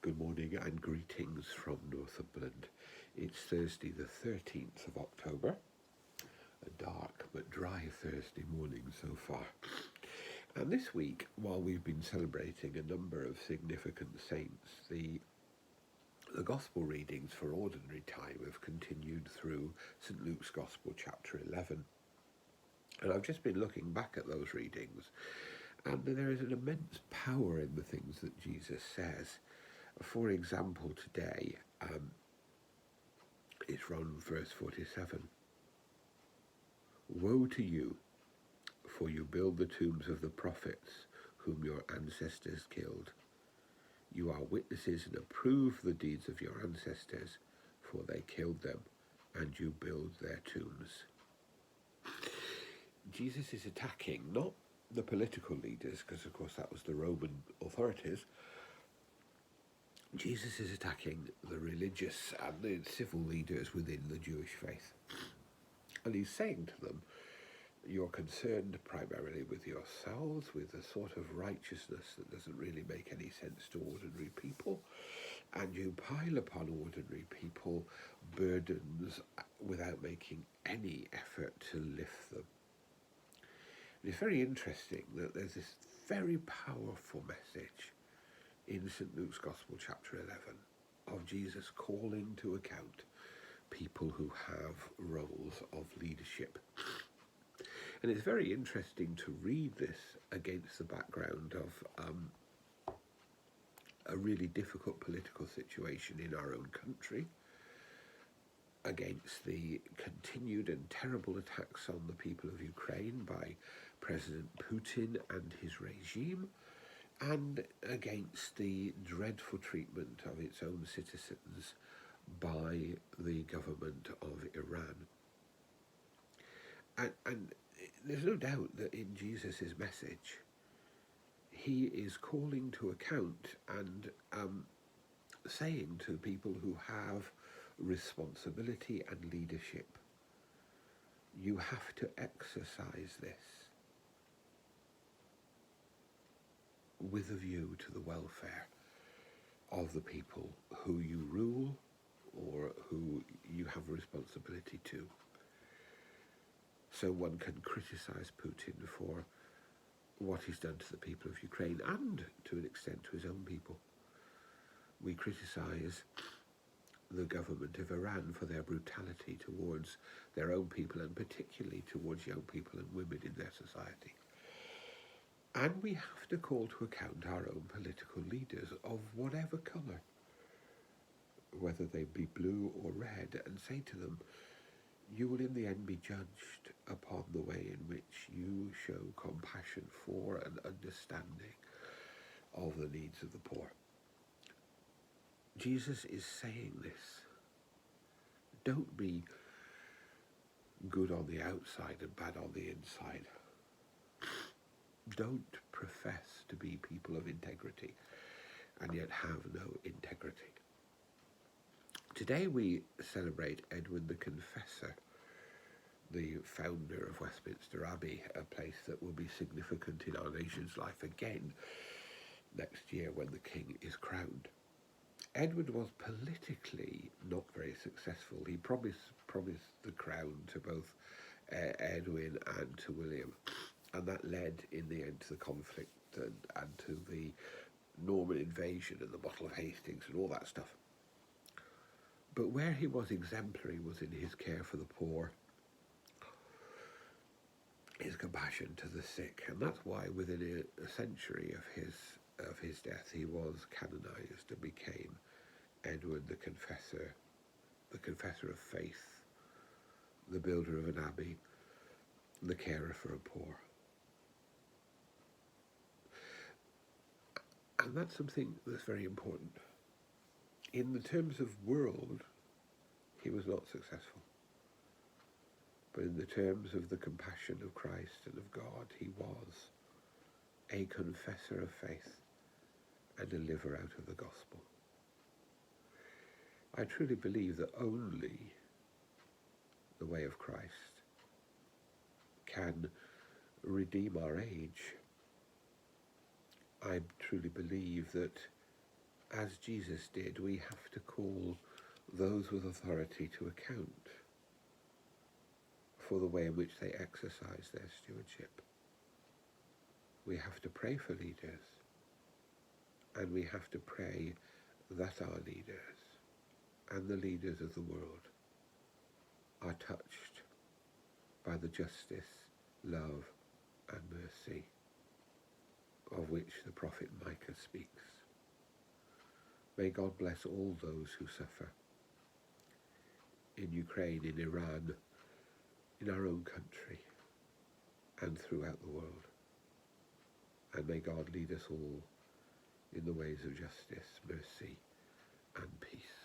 Good morning and greetings from Northumberland. It's Thursday the 13th of October, a dark but dry Thursday morning so far. And this week, while we've been celebrating a number of significant saints, the Gospel readings for Ordinary Time have continued through St. Luke's Gospel, chapter 11. And I've just been looking back at those readings, and there is an immense power in the things that Jesus says. For example, today, it's from verse 47. Woe to you, for you build the tombs of the prophets whom your ancestors killed. You are witnesses and approve the deeds of your ancestors, for they killed them, and you build their tombs. Jesus is attacking not the political leaders, because of course that was the Roman authorities. Jesus is attacking the religious and the civil leaders within the Jewish faith. And he's saying to them, you're concerned primarily with yourselves, with a sort of righteousness that doesn't really make any sense to ordinary people, and you pile upon ordinary people burdens without making any effort to lift them. And it's very interesting that there's this very powerful message in St. Luke's Gospel, chapter 11, of Jesus calling to account people who have roles of leadership. And it's very interesting to read this against the background of a really difficult political situation in our own country, against the continued and terrible attacks on the people of Ukraine by President Putin and his regime, and against the dreadful treatment of its own citizens by the government of Iran. And there's no doubt that in Jesus' message, he is calling to account and saying to people who have responsibility and leadership, you have to exercise this with a view to the welfare of the people who you rule or who you have responsibility to. So one can criticize Putin for what he's done to the people of Ukraine and, to an extent, to his own people. We criticize the government of Iran for their brutality towards their own people, and particularly towards young people and women in their society. And we have to call to account our own political leaders of whatever colour, whether they be blue or red, and say to them, you will in the end be judged upon the way in which you show compassion for and understanding of the needs of the poor. Jesus is saying this. Don't be good on the outside and bad on the inside. Don't profess to be people of integrity and yet have no integrity. Today we celebrate Edward the Confessor, the founder of Westminster Abbey, a place that will be significant in our nation's life again next year when the king is crowned. Edward was politically not very successful. He promised the crown to both Edwin and to William, and that led in the end to the conflict and to the Norman invasion and the Battle of Hastings and all that stuff. But where he was exemplary was in his care for the poor, his compassion to the sick, and that's why within a century of his death he was canonized and became Edward the Confessor of faith, the builder of an abbey, the carer for a poor. And that's something that's very important. In the terms of world, he was not successful. But in the terms of the compassion of Christ and of God, he was a confessor of faith and a liver out of the gospel. I truly believe that only the way of Christ can redeem our age. I truly believe that as Jesus did, we have to call those with authority to account for the way in which they exercise their stewardship. We have to pray for leaders, and we have to pray that our leaders and the leaders of the world are touched by the justice, love and mercy of which the prophet Micah speaks. May God bless all those who suffer in Ukraine, in Iran, in our own country and throughout the world. And may God lead us all in the ways of justice, mercy and peace.